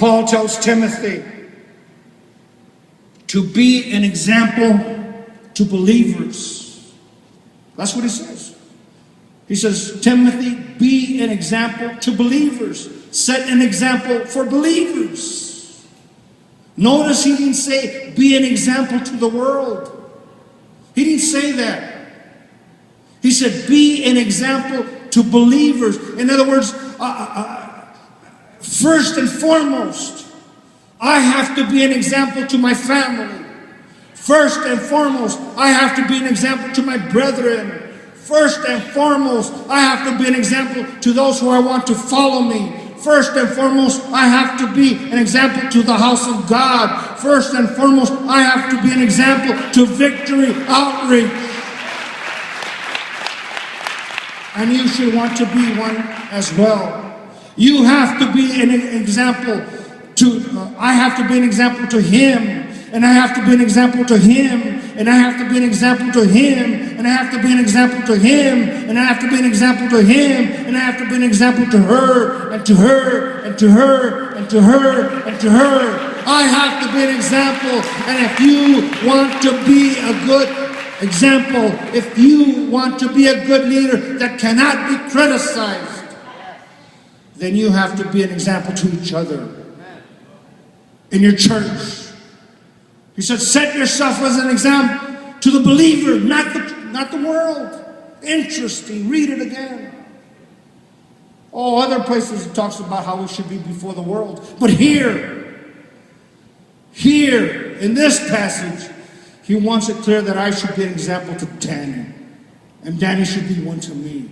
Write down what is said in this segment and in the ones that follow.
Paul tells Timothy to be an example to believers. That's what he says. He says, Timothy, be an example to believers. Set an example for believers. Notice he didn't say, be an example to the world. He didn't say that. He said, be an example to believers. In other words, first and foremost, I have to be an example to my family. First and foremost, I have to be an example to my brethren. First and foremost, I have to be an example to those who I want to follow me. First and foremost, I have to be an example to the house of God. First and foremost, I have to be an example to Victory Outreach. And you should want to be one as well. You have to be an example to, I have to be an example to him. And I have to be an example to him. And I have to be an example to him. And I have to be an example to him. And I have to be an example to him. And I have to be an example to her. And to her. And to her. And to her. And to her. I have to be an example. And if you want to be a good example, if you want to be a good leader that cannot be criticized, then you have to be an example to each other in your church. He said, set yourself as an example to the believer, not the world. Interesting. Read it again. Oh, other places it talks about how we should be before the world. But here, in this passage, he wants it clear that I should be an example to Danny. And Danny should be one to me.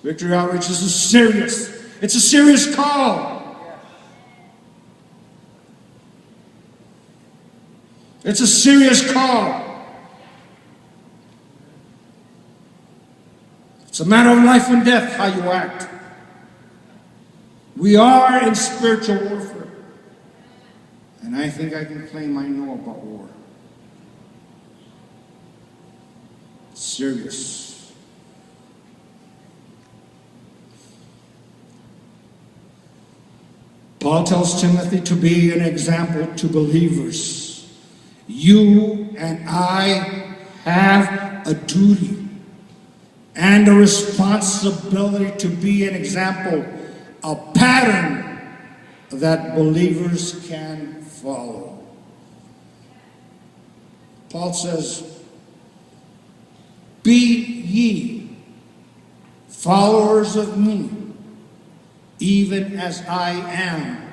Victory Outreach is it's a serious call. It's a serious call. It's a matter of life and death, how you act. We are in spiritual warfare. And I think I can claim I know about war. It's serious. Paul tells Timothy to be an example to believers. You and I have a duty and a responsibility to be an example, a pattern that believers can follow. Paul says, be ye followers of me, even as I am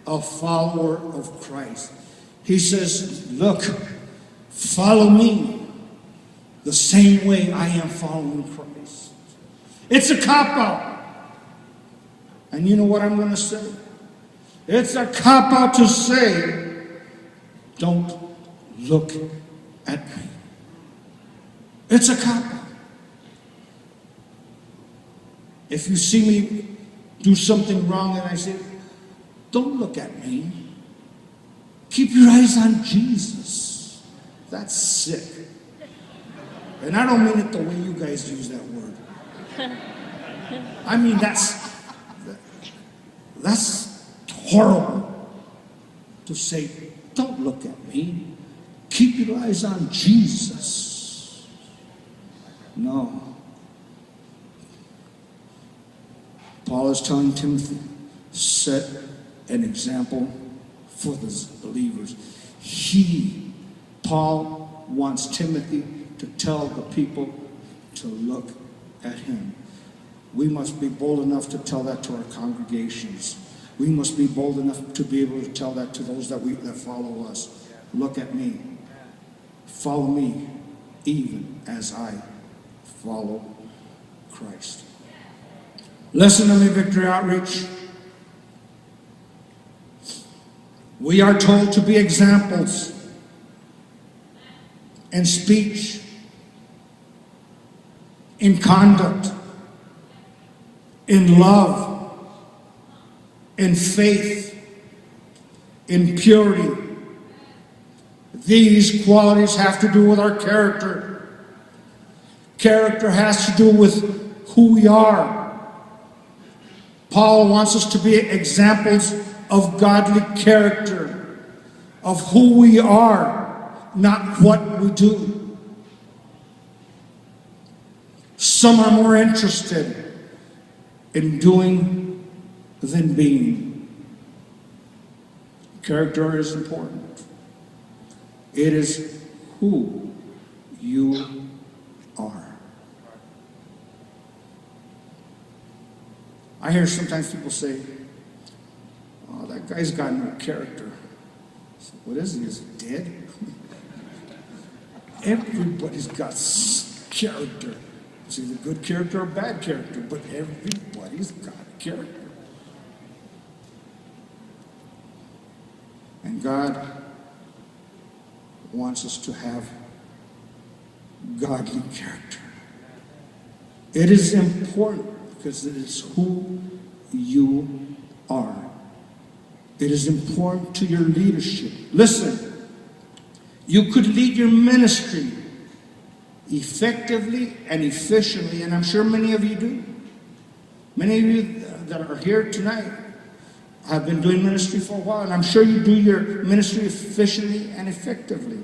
a follower of Christ. He says, look, follow me the same way I am following Christ. It's a cop-out. And you know what I'm going to say? It's a cop-out to say, don't look at me. It's a cop-out. If you see me do something wrong and I say, don't look at me. Keep your eyes on Jesus. That's sick. And I don't mean it the way you guys use that word. I mean, that's horrible to say, don't look at me. Keep your eyes on Jesus. No. Paul is telling Timothy, set an example for the believers. Paul wants Timothy to tell the people to look at him. We must be bold enough to tell that to our congregations. We must be bold enough to be able to tell that to those that follow us. Look at me. Follow me, even as I follow Christ. Listen to me, Victory Outreach. We are told to be examples in speech, in conduct, in love, in faith, in purity. These qualities have to do with our character. Character has to do with who we are. Paul wants us to be examples of godly character, of who we are, not what we do. Some are more interested in doing than being. Character is important. It is who you are. I hear sometimes people say, "Oh, that guy's got no character." So what is he? Is he dead? Everybody's got character. It's either good character or bad character, but everybody's got character. And God wants us to have godly character. It is important because it is who you are. It is important to your leadership. Listen, you could lead your ministry effectively and efficiently, and I'm sure many of you do. Many of you that are here tonight have been doing ministry for a while, and I'm sure you do your ministry efficiently and effectively.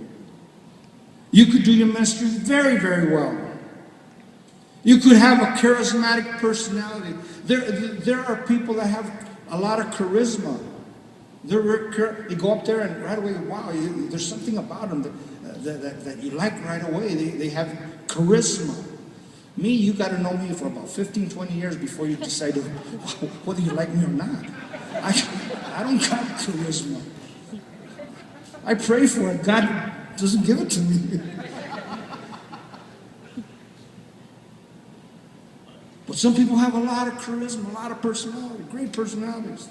You could do your ministry very, very well. You could have a charismatic personality. There are people that have a lot of charisma. They go up there and right away, wow, there's something about them that you like right away. They have charisma. Me, you got to know me for about 15, 20 years before you decide whether you like me or not. I don't got charisma. I pray for it. God doesn't give it to me. But some people have a lot of charisma, a lot of personality, great personalities.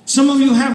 Some of you have